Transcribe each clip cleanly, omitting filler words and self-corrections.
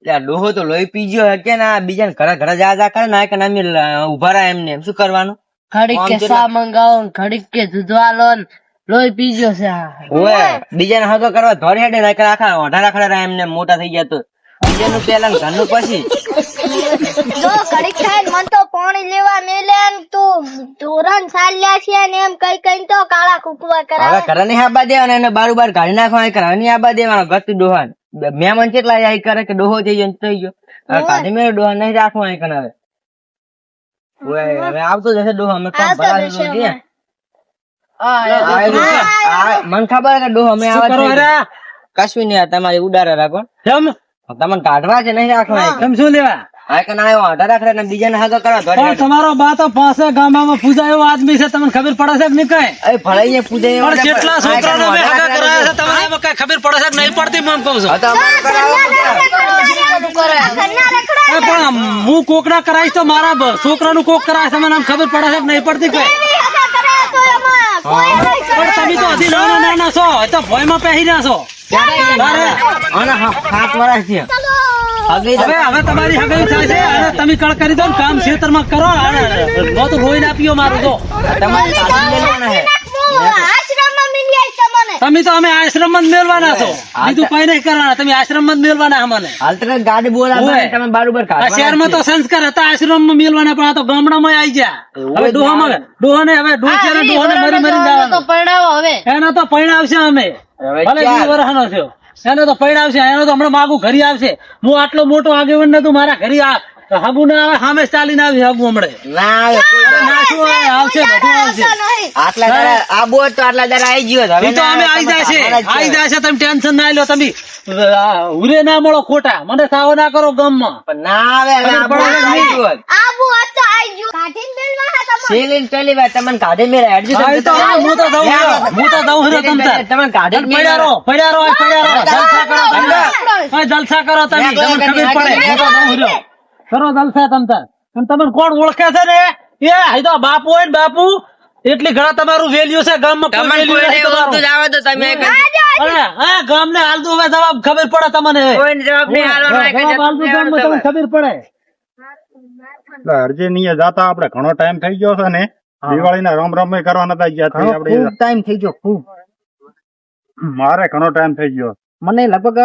ડોહો તો લોહી પી ગયો કે ના બીજા ઘરે ઘરે જા કરે ના કે અમે ઉભા રહ્યા એમને શું કરવાનું? ઘડીક કે સા મંગાવો ઘડીક કે દૂધવા લો લોહી પીજો છે બીજાને હગો કરવા ધોરી હેડે ના આખા ઓઢા રાખડા રહ્યા એમને મોટા થઈ ગયા તો બીજાનું પેલા ઘરનું પછી જો ઘડીક થાય મન તો પાણી લેવા મેલે ને તું ધોરણ ચાલ્યા છે ને એમ કઈ કઈ તો કાળા કુકવા હવે કરાવે. ઘરે નહીં આબા દેવાના એને બાર કાઢી નાખવા ઘરે નહીં આબા દેવાનો ગતું ડોહા મહેમાન કેટલા આઈ કરે કે ડોહો થઈ ગયો થઈ ગયો હવે કાઢી મેં ડોહા નહીં રાખવા અહીં કને હવે હવે આવતો જશે ડોહો અમે કામ આવતો ભરાવી જશે દઈએ. હવે. મને ખબર છે કે ડોહો અમે આવા કશું નહીં તમારી ઉડારે રાખો તમને કાઢવા છે નહીં રાખવા તમે શું લેવા આ કે ના ઓઢા રાખે ને બીજાને હગો કરવા ધોરી પણ તમારો બા તો પાસે ગામમાં પૂજા એવો આદમી છે તમને ખબર પડે છે કે નહીં કઈ એ ભળાઈને પૂજે પણ કેટલા છોકરાને મેં હગા કરાયા છે તમને એમાં કઈ ખબર પડે છે કે નહીં પડતી હું એમ કહું છું પણ હું કોકડા કરાવીશ તો મારા છોકરાનું કોક કરાય છે મને આમ ખબર પડે છે કે નહીં પડતી કઈ પણ તમે તો હજી નાના નાના છો એ તો ભોયમાં પહેરી ના છો અને 7 વર્ષ છે હવે તમારી હગાઈ થાય છે અને તમે કળ કરી દો ને કામ ખેતરમાં કરો તો રોઈ ના પીઓ મારું તો તમારે કાઢી લેવાના હે તમે તો અમે આશ્રમ જ મેળવાના છો બીજું કઈ નહીં કરવાના તમે આશ્રમ જ મેળવાના અમને હાલ તો ગાડી બોલાવે ઓય. તમે બારોબર આ કાઢવાના શહેરમાં તો સંસ્કાર હતા આશ્રમ માં મેળવાના પણ આ તો ગામડામાં આવી ગયા હવે ડોહાને હવે ડોહ છે ને ડોહાને મરી મરી તો જવાનું પરણાવો હવે એના તો પૈણાવશે અમે હવે ભલે ચાલ. 20 વર્ષનો થયો એનો તો પૈણાવશે એનો તો હમણાં માગું ઘરે આવશે હું આટલો મોટો આગેવાન નતું મારા ઘરે હગુ ના આવે સામે ચાલીને આવી હગુ હમણે ના આવે કોઈ અરે ના શું આવે, આવશે બધું આવશે આટલા દાડા આબુ હોત તો આટલા દાડા આવી ગયો હવે ઈ તો અમે આવી જાય છે આવી જાય છે તમે ટેન્શન ના લો તમે ઉરે ના મળો ખોટા મને સાવો ના કરો ગામમાં પણ ના આવે હવે આબુ હોત તો આવી ગયો હોત. શેલીને પેલી વાર તમને કાઢી મેળે હેડજો હા, ઈ તો હા, હું તો દઉં છું. હું તો દઉં છું તમ તાર. તમને કાઢી જ પડ્યા રહો, પડ્યા રહો, જલસા કરો તમે. હા, જલસા કરો તમે તમને ખબર પડે હું તો દઉં છું. કરો જલસા તમ તાર. અને તમને કોણ ઓળખે છે ને એ અહીં તો બાપુ હોય ને બાપુ એટલી ઘણા તમારું વેલ્યુ છે ગામમાં કોઈ તમને value કોઈને નથી તમારું. ઓળખતું જ આવે તો તમે અરે, હા ગામને હાલતું હવે જવાબ ખબર પડે તમને કોઈને જવાબ નહીં હાલવાનો હોય કે જવાબ હાલતું જવાબ તમને ખબર પડે અરજી જતા આપડે ઘણો ટાઈમ થઈ ગયો છે ને દિવાળી ના રમ રમ કરવા નતા ગયા તો ખૂબ ટાઈમ થઈ ગયો ખૂબ મારે ઘણો ટાઈમ થઈ ગયો મને લગભગ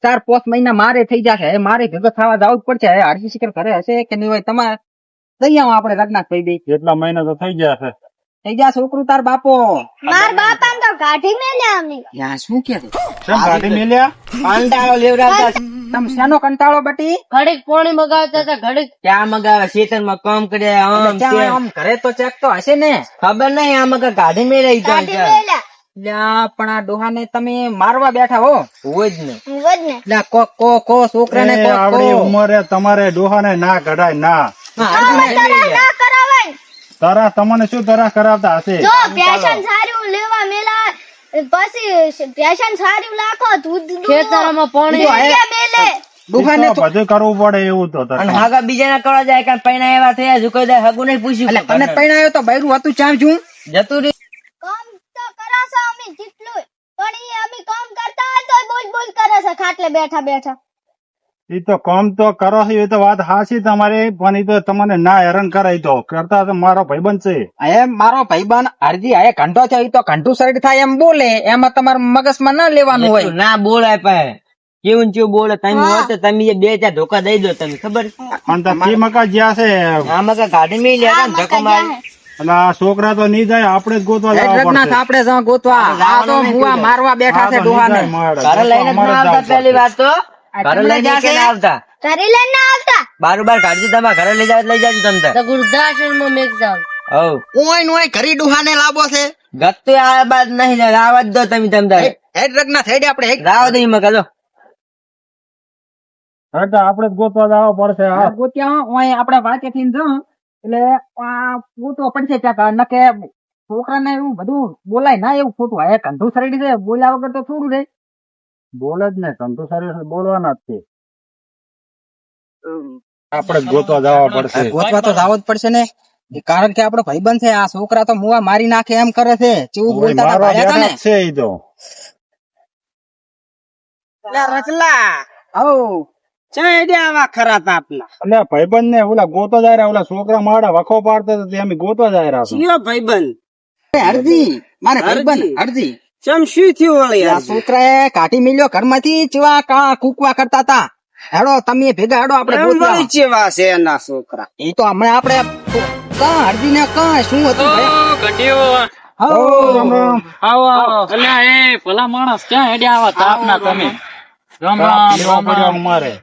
4-5 મહિના મારે થઈ જશે હવે મારે ભેગો થવા જવું જ પડશે હવે હરજી શિખર ઘરે હશે કે નહીં હોય તમારે દઈ આવો આપણે રગનાથ થઈ દઈ કેટલા મહિના તો થઈ ગયા છે થઈ ગયા છોકરું તાર બાપો માર બાપા તો કાઢી મેલ્યા અમને. યા શું કે કેમ કાઢી મેલ્યા કંટાળો લેવડાવતા તમે શાનો કંટાળો બટી ઘડીક પોણી મગાવતા હતા ઘડીક ક્યાં મગાવે ખેતરમાં કામ કરે આમ આમ ઘરે તો ચેક તો હશે ને ખબર નહીં આમ કાઢી મેળવી કાઢી મેલ્યા. પણ આ ડોહાને તમે મારવા બેઠા હો હોય જ ને વદ ને. એટલે કો છોકરાને એ આવડી ઉંમરે તમારે ડોહાને ના કઢાય ના ના કરાવાય. તારા તમને શું તરસ કરાવતા હશે જો પેશન સારું લેવા મેલા પછી પેશન સારું લાખો દૂધ ખેતરમાં પાણી મેલે ડોહાને તો બધું કરવું પડે એવું તો અને હાગા બીજાના કરવા જાય કે પૈણા એવા થયા જો કોઈ હગુ નહીં પૂછ્યું અને પૈણાયો તો બૈરું હતું ચામ છું જતું રહી કામ તો કરાશે અમે જેટલું પણ ઈ અમે કામ કરતા હોય તો બોલ બોલ કરે છે ખાટલે બેઠા બેઠા. એ તો કામ તો કરો છો એ તો વાત હાચી તમારી પણ એ તો તમને ના હેરાન કરાય તો કરતા તો મારો ભાઈબંધ છે એમ મારો ભાઈબંધ અરજી આ ઘંટો છે એ તો ઘંટુ સર્ટ થાય એમ બોલે એમાં તમારા મગજમાં ના લેવાનું હોય ના બોલાય પાય કેવું કેવું બોલે તમે હોય તો તમે 2-4 ધોકા દઈ દો તમે ખબર પણ તો તે મકા જ્યાં છે આમાં કા ગાડી મેં લે ધક્કો મારી એટલે આ છોકરા તો નહીં જાય આપણે જ ગોતવા જવા રઘનાથ પડશે આપણે જ ગોતવા આ તો મુવા મારવા બેઠા છે આ તો ડોહાને નહીં જાય, ઘરે લઈને જ ના અમારે જ આવતા જવું પહેલી વાત તો ઘરે લઈને કે ના આવતા ઘરે લઈને ના આવતા. બારોબાર કાઢજો તમે ઘરે લઈ જાવ તમે તો વૃદ્ધાશ્રમમાં મેક જાવ હવ ઓય નોય ઘરી ડુહાને લાવો છે ગત્તુ આ બાદ નહીં આવા જ દો તમે તારે હેડ રગના થઈડે આપણે હેડ રાવ દઈ મકા જો હા તો આપણે જ ગોતવા જવા પડશે હા ગોત્યા ઓય આપણે વાંચે થી જો એટલે આ ફોટો પડશે ત્યાં નકે છોકરાને એવું બધું બોલાય ના એવું ખોટું આ કંઠુ શરડી છે બોલ્યા વગર તો થોડું રે બોલે જ ને કંઠુ સારી બોલવાના જ છે આપણે જ ગોતવા જવા પડશે ગોતવા તો જાવ જ પડશે ને કારણ કે આપણો ભાઈબંધ છે આ છોકરા તો મુવા મારી નાખે એમ કરે છે કેવું ઓય, બોલતા હતા મારવા ભાળ્યા હતા ને બેઠા જ છે ઈ તો રચલા આવો આવા ખરા તા આપના એટલે ભાઈબંધ ને ઓલા ગોતો જાય રહ્યા, ઓલા છોકરા માડા વખો પાડતા હતા તે અમે ગોતવા જાય રહ્યા હતા. કયો ભાઈબંધ હરજી મારે ભાઈબંધ હરજી ચમ શું થયું વળી આ છોકરાએ કાઢી મિલ્યો ઘરમાંથી ચીવા કા કૂકવા કરતા હતા. હેડો તમે ભેગા હેડો આપણે ગોતવા. ચેવા છે એના છોકરા એ તો હમણાં આપણે કા હરજી ને કા શું હતું ભાઈ? ઘટીઓ હઉ, રામ રામ. આવો અલ્યા એ ભલા માણસ ક્યાં હેડ્યા આવા તાપના તમે? રામ રામ લેવા પડ્યો અમારે.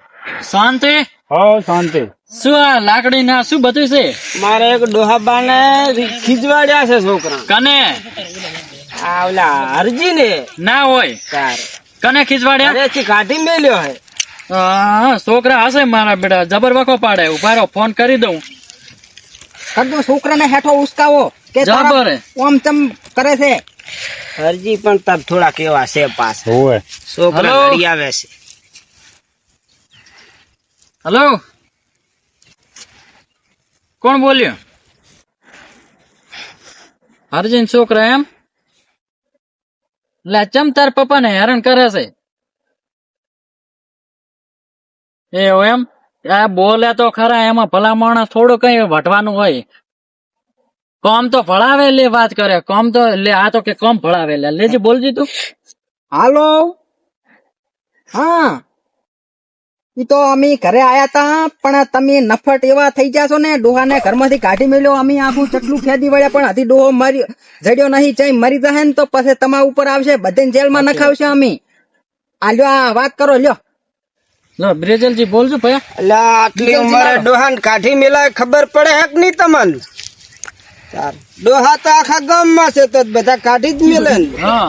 શાંતિ. હઉ, શાંતિ. શું આ લાકડી ના શું બધું છે? મારે એક ડોહાબા ને ખીજવાડ્યા છે છોકરા કને આ ઓલા હરજી ને ના હોય તાર કને ખીજવાડ્યા? અરેથી કાઢી મેલ્યો હે હા, છોકરા હશે મારા બેટા, જબર વખો પાડે. ઉભા રહો, ફોન કરી દઉં. કરજો છોકરાને હેઠો ઉસકાવો કે તારા જબર હે. ઓમ ચમ કરે છે. હરજી પણ તાર થોડા કેવા છે પાસ હોવે. છોકરા હલો? લડી આવે છે હલો, કોણ બોલ્યો? અર્જુન છોકરા એમ? લે ચમ તાર પપ્પા ને હેરાન કરે છે? એવું એમ? આ બોલે તો ખરા, એમાં ભલા માણસ થોડું કઈ વટવાનું હોય. કોમ તો ભણાવે લે વાત કરે, કોમ તો લે, આ તો કે કોમ ભણાવે લે. લેજી બોલજી તું. હાલો, હા, ઈ તો અમે ઘરે આયા તા, પણ તમે નફટ એવા થઈ જાશો ને, ડોહાને ઘરમાંથી કાઢી મેલ્યો. અમે આખું ચટલું ખેદી વળ્યા, પણ હજી ડોહો મરી જડ્યો નહીં. ચાઈ મરી જશે ને તો પછી તમારા ઉપર આવશે, બધાને જેલમાં નખાવશે. અમે આ લ્યો, આ વાત કરો લ્યો. લો બ્રેજલજી બોલજો ભયા. એટલે આટલી ઉંમરે ડોહાન કાઢી મેલાય ખબર પડે હે કે નહીં તમને? તાર ડોહા તો આખા ગામમાં છે તો બધા કાઢી જ મેલે ને. હા,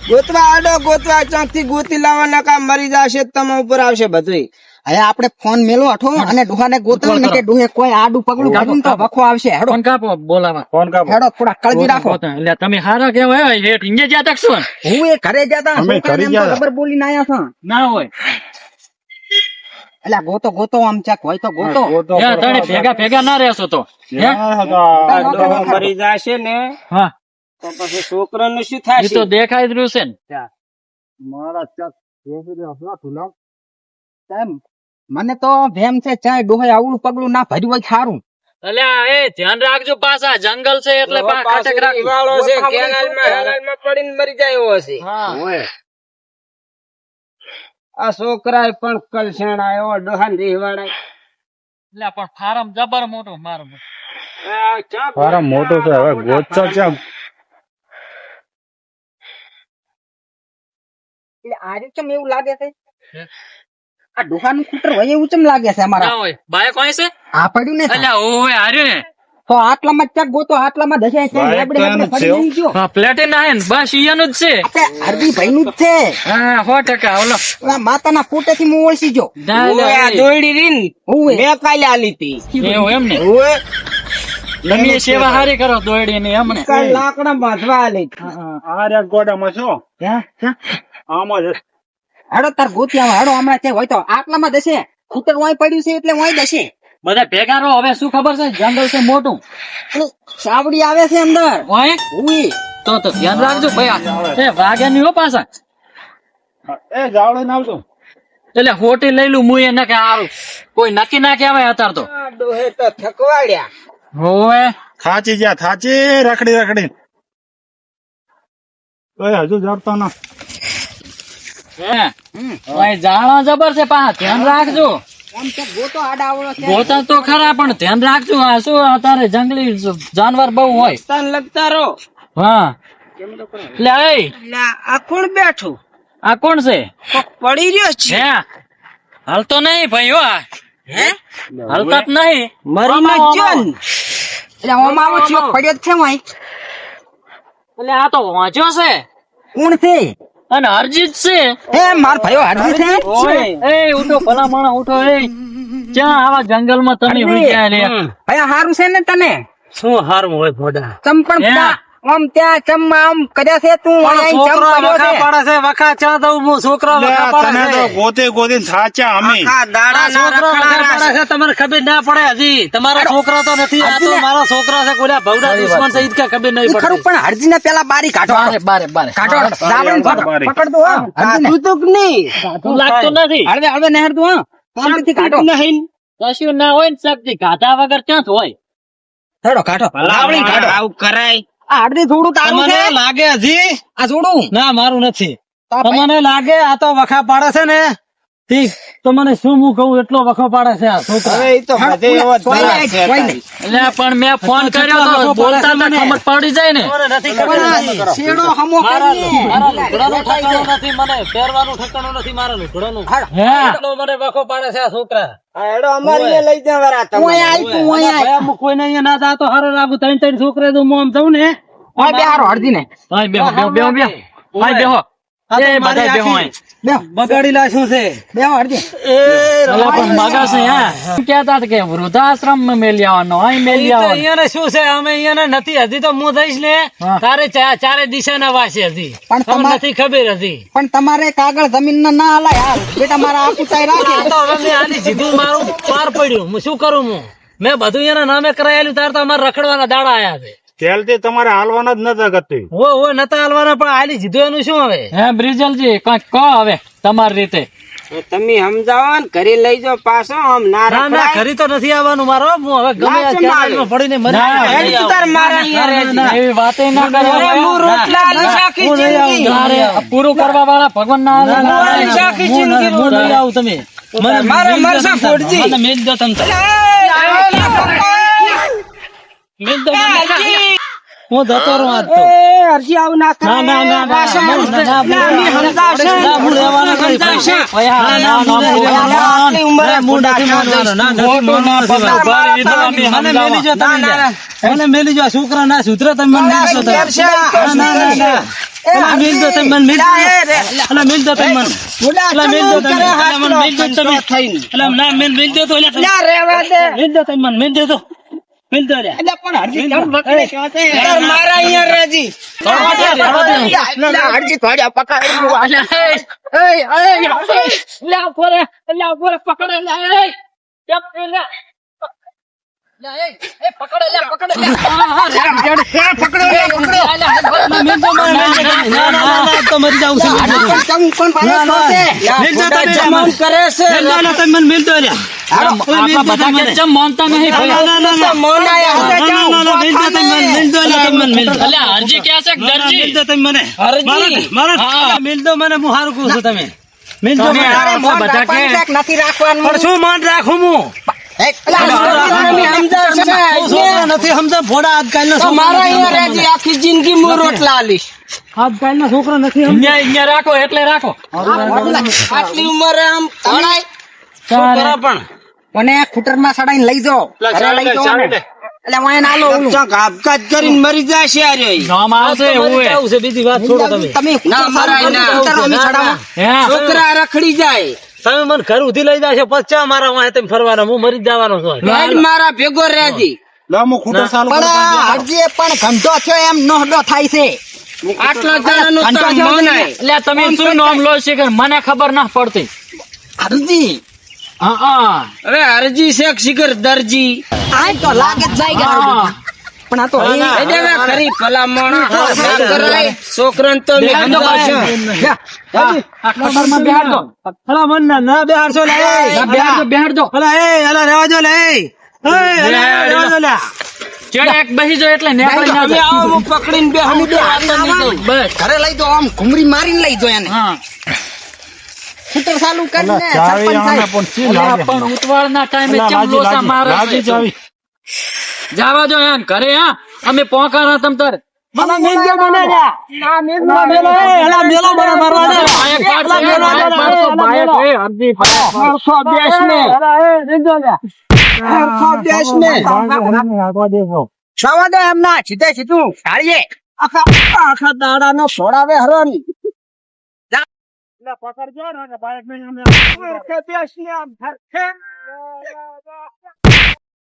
ગોતવા આડો ગોતવા ચોકથી ગોતી લાવવાના કામ મરી જશે તમારા ઉપર આવશે બધું. હવે આપણે ફોન મેલો હઠો અને ડોહાને ગોતો ને કે ડોહે કોઈ આડું પગલું કાઢ્યું ને તો વખો આવશે. હેડો ફોન કાપો, બોલાવા. ફોન કાપો. હેડો, થોડા કાળજી રાખો. એટલે તમે હારા કેવાય, હેઠ ઇંગે જ્યાં તક શું હું એ ઘરે જતા અમે ઘરે ગયા. ખબર બોલીને આયા છો. ના હોય. એટલે ગોતો ગોતો આમ ચાક હોય તો ગોતો. ગોતો ત્યાં તને ભેગા ભેગા ના રહેશો તો. હે? જ્યાં હતા. ડોહો મરી જશે ને હા, તો પછી છોકરાનું શું એ તો થશે? દેખાય જ રહ્યું છે ને. મારા ચક જોઈ રહ્યો છો, તુલા. સાહેબ, મને તો ભેમ છે ચાય ડોહે આવડું પગલું ના ભર્યું હોય સારું. અલ્યા એ ધ્યાન રાખજો, પાછા જંગલ છે એટલે ડોહો પાછો કાટક રાખજો. ઈવાળો છે, કેનાલમાં પડીને મરી જાય એવો હશે. હા, આ છોકરાએ પણ કલસણ આવ્યો ડોહાન રીહવાડાય. એટલે પણ ફારમ જબર મોટું મારું. આ ક્યાં મારા મોટો છે, હવે ગોચર છે. એટલે આજે ચમ એવું લાગે છે, આ ડોહાનું કૂટર હોય એવું ચમ લાગે છે અમારા. ના હોય, બાય કોઈ છે? આ પડ્યું ને અલ્યા ઓય હાર્યું ને. તો આટલામાં જ ચાક ગોતો, આટલામાં દશે છે. ભાઈ, લેબડે લેબડે તો ફરી એનું નહીં ગયો. હા, પ્લેટિન આહે ને, બસ ઈયાનું જ છે. આપણે હરદી ભાઈનું જ છે. હા, 100%. ઓલો ઓલા માતાના પોટેથી હું ઓળખી ગયો. ના, ઓય આ ના, દોયડી રીન ઓવે. મેં કાલે આલી તી. એવું એમ ને? ઓય તમે સેવા હારી કરો દોયડી ની એમને. કાલ લાકડા બાંધવા આલી તી. આ રહ્યા ગોડામાં છો. ક્યાં? ક્યાં? આમાં જ. હેડો તાર ગોતિયામાં હેડો, હમણાં તે હોય તો આટલામાં દશે. કૂટર વાય પડ્યું છે એટલે વાય દશે. બધા ભેગા રહો. હવે શું ખબર છે, જંગલ છે મોટું. એટલે સાવડી આવે છે અંદર. ઓય ઉઈ. તો ધ્યાન રાખજો ભાઈ. એ વાગ્યા નહીં હો પાછા. એ જાવડે ના આવજો. એટલે હોટી લઈ લું મુએ ન કે હારું કોઈ નક્કી ના કહેવાય અત્યારે તો. આ ડોહે તો થકવાડ્યા. હોવે થાચી ગયા, થાચી રખડી રખડી. ઓય હજુ જડતો ના. હે ઓય જાળા જબર છે પાછા, ધ્યાન રાખજો. આમ તો ગોતો આડા આવડો છે. ગોતા તો ખરા પણ ધ્યાન રાખજો. આ શું અત્યારે જંગલી જાનવર બહુ હોય. તન લગતા રહો. હા એટલે એ એટલે આ કોણ બેઠું? આ કોણ છે? કોક પડી રહ્યો છે. હે હાલતો નહીં ભાઈ હો. હે હાલતા જ નહીં. મરી ન ગયો ને? એટલે ઓમાં આવો ચિયો પડ્યો જ છે વાય. એટલે આ તો વાંચ્યો છે કોણ છે? અને અરજીત છે. હે માર ભાઈઓ હરદી છે. ઓય એ ઉઠો ભલા માણસ ઉઠો. એ ક્યાં આવા જંગલ માં તમે હરદી. ઉઈ ગયા લે? ભાઈ હારું છે ને તને? શું હારું હોય ભોડા? ચંપણ હે? આમ ત્યાં ચમ આમ કર્યા છે તું પણ અહીં ચમ છોકરો કર્યો વખા છે? પાડે છે, વખા ચા દઉં હું? છોકરો વખા લે, પાડે તને તો છે. ગોતે ગોતીને સાચા અમે આ છોકરો વખા પાડે છે, તમને ખબર ના પડે હજી. તમારા છોકરા તો નથી, આ તો મારા છોકરા છે. કોઈ ભવડા દુશ્મન છે, ઈ જ કાંઈ ખબર નહીં ઈ ખરું પડતી. પણ હરજીને પેલા બારી કાઢો કાઢો જાવડીને બારી. પકડ દો હા હરજીને. તું લાગતું નથી. હળવે હળવે નહેર દો હા શાંતિથી કાઢો કશું ના હોય ને શક્તિ કાઢા વગર ક્યાં હોય? હેડો કાઢો જાવડીને કાઢો આવું કરાય આ હળદી થોડું તારું છે તમને લાગે હજી? આ જોડું ના, મારું નથી. તો ભાઈ- તમને લાગે આ તો વખા પાડે છે ને? ઠીક, તો મને શું હું કહું, એટલો વખો પાડે છે આ છોકરા. હવે ઈ તો બધે એવો જ કોઈ ભલા નહીં, છે કોઈ નહીં. એટલે પણ મેં ફોન કર્યો તો વખો બોલતા પાડે છે તો મને. ખબર પડી જાય ને. મને નથી ખબર પણ આ નથી. શેડો હમો મારા કરીને. લુગડાનું ઠેકાણું નથી, મને પહેરવાનું ઠેકાણું નથી, મારા લુગડાનું. હાલો. એટલો મને વખો પાડે છે આ છોકરા. હેડો અમારી લઈ જવાના હું અહીંયા આઈ, તું અહીંયા આઈ. ભાઈ, હું કોઈને અહીંયા ના જાતો હારો લાગુ. ત્રણ છોકરા તો હું આમ જાઉં ને. ઓય બે હારો હળદીને. ભાઈ બેહો બેહો બેહો બેહો. ભાઈ બેહો. આ તો એ મારી બધા બેહો આખી અહીં. બેહો બગાડી લાશું છે. બેહો હળદી. અલા પણ મગા છે હા. કહેતા હતા કે વૃદ્ધાશ્રમ માં મેલી આવવાનો, અહીં મેલી ઈ તો આવવાનો. અહીંયાને શું છે, અમે અહીંયાને નથી. હજી તો હું જઈશ ને હા. તારે ચારે દિશાના વાસે હતી. પણ તમને તમારે- નથી ખબર હતી. પણ તમારે કાગળ જમીન ના હલાય હાલ બેટા મારા આપું તાઈ આ રાખે તો હવે મેં આની જીધું મારું પાર પડ્યું. હું શું કરું? મેં બધું એના નામે કરાયેલું. તાર તો અમારે રખડવાના દાડા આયા છે. તેલથી તમારે હાલવાના જ નથી ગતું. ઓ નતા હાલવાના, પણ આલી જીધું એનું શું હવે? હે બ્રિજલજી કઈક કહો હવે તમારી રીતે. તમે સમજાવો ને ઘરે લઈ જાઓ પાછો આમ ના ના ના, ઘરે તો નથી આવવાનું મારો. હું હવે ગમે આ લાચમ આવે. કેનાલમાં પડીને મરી ના, જાઉં. હેડ તું તાર મારા અહીંયા રહેજે. ના, એવી વાતે ના કરો. હું રોટલા આલીશ આખી હું નહીં આવું. જિંદગી. અરે, પૂરું કરવા વાળા ભગવાન ના ના, ના, આવે. ના, આખી હું જિંદગી નહીં- હું નહીં આવું. તમે મને મારા મેલ દો મરસા તમ તાર. ફોડજી. મને મેલ દો તમ તાર. મેલ દો મને. હું જતો રહું આજ તો. હરજી આવું ના ના, ના, ના, ના, પાછા ના, ના, ના, ના, અમે સમજાવશે. ના, હું રહેવાનો નથી. સમજાવશે. ના, ના, હું નહીં રહેવાનો. આટલી ઉંમરે ના, હું નથી માનવાનો. ના, નથી માનવાનો. મને મેલી જો તમે યાર. મને મેલી જો. છોકરા ના સુધરે તમે મને મેલી જો તમે. ના, ના, ના, ના. અલા, મેલ દો તમે મને, મેલ દો. અલા, મેલ દો તમે મને. અલા, મેલ દો તમે. અલા, મને મેલ દો તમે. અલા, ના, મેલ દો તો. અલા, મેલ દો તમે મને. મેલ દો તો. મેલ દો રે. તાર મારા અહીંયા રહેજી. હળદી થોડી પકડ અલ્યા, લ્યા, પોરે, લ્યા, પોરે, પકડે, લ્યા, કેમ છે, લ્યા? લ્યા, પકડે, લ્યા, પકડે, અલા, મેલ દો મને, મેલ દો તમે. ના, ના, ના, ના, તો મરી જાઉં છું. મેલ દો. ચમ કોણ ભાઈ ના, ના. છે મેલ દો તમે. જમણ કરે છે. મેલ દો, અલા, તમે મને મેલ દો લ્યા. આપણા બધા કે ચમ માનતા નહીં ના, ના, ના, ના. મોન આયા. ના, ના, ના, મેલ દો તમે મને. મેલ દો અલા, તમે મને મેલ દો. અલ્યા, હરજી ક્યાં છે ના, ના, દરજી? મેલ દો તમે મને. હરજી. મારા મેલ દો મને. હું હારું કહું છું તમે. મેલ દો મને. અરે મોન બધા રાખવાનું કે- છે કે નથી રાખવાનું પણ શું માન રાખું હું? તમે સમજાવશે. તું છોકરો નથી સમજે. ભોળા આજકાલના તો મારા અહીંયા છોકરા રહેજી. આખી જિંદગી હું રોટલા આલીશ. આજકાલના છોકરા નથી સમજે. અહીંયા રાખો એટલે રાખો. આટલી ઉંમરે આમ તણાય. છોકરા પણ મને ખૂટર માં સડાઈને લઈ જાઓ ઘરે લઈ જાઓ ને. એટલે હું એને આલો ઓલું. ચોક આપઘાત કરીને મરી જશે આ રહ્યો. નામ આવશે એવું મરી એ. જાવું છે. બીજી વાત છોડો તમે. તમે ના, મરાય ના. ખૂટરમાં ના, સડાવો. ના. હે? છોકરા રખડી જાય. તમે મને ઘર ઉધી લઈ જાશો પછી ચા મારા વાંહે તમે ફરવાના. હું મરી જ જવાનો છું. હેડ મારા ભેગો રહેજી. લે હું ખૂટો ચાલુ પણ કરું છું. આ હરજીએ પણ ગંધો થયો એમ નોહડો થાય છે આટલા જણાનું કંટો તાર જેવો મનાય. એટલે તમે શું નામ લો છો કે મને ખબર ના પડતી. હરજી હા. હવે હરજી શેખ શિખર દરજી. આ તો લાગે જ જાય હા. પણ આ તો એટલે હવે ખરી ભલા માણસ ના કરાય. છોકરાને તો મેં સમજાવશે. આ કટરમાં બેહાડ દો. અલા મન ના બેહાડશો લે. બેહાડ દો. અલા અલા રહેવા દો લે. રહેવા દો લે. ચેડે એક બેસી જાઓ એટલે નીકળી ના તમે જાય. આવો હું પકડીને બે હમી વાતો નહીં દઉં. બસ. ઘરે લઈ જાઓ આમ ઘુમરી મારીને લઈ જાઓ એને હા. ખૂટર ચાલુ કરીને અલા, ચાવી સરપંચ આને સાહેબ. પણ ચી અલ્યા, લાગે. પણ ઉતવાળના ટાઈમે અલા, ચમ લાજી, લોસા લાજી, મારે લાજી ચાવી. જાવા જો યાર ઘરે હા અમે પોકારા તમ તાર મને મેલ દો મને લ્યા. અલા, મેલો એ. અલા, મેલો મને મારવા દે. બાયક પાડતો, અલા, મેલો, બાયક અલા, પાડતો, અલા, બાયક, મેલો. એ, હરજી, બાયક પાડતો. હરખો બેસ ને. અલા, મેલ દો લ્યા. હરખો બેસ ને. સવા દે એમના સીધે સીધું ઢાળીએ આખા દાડાનો છોડાવે હરણ. લે પકડજો ને બાઈક ને હરખે બેસ ને આમ હરખે.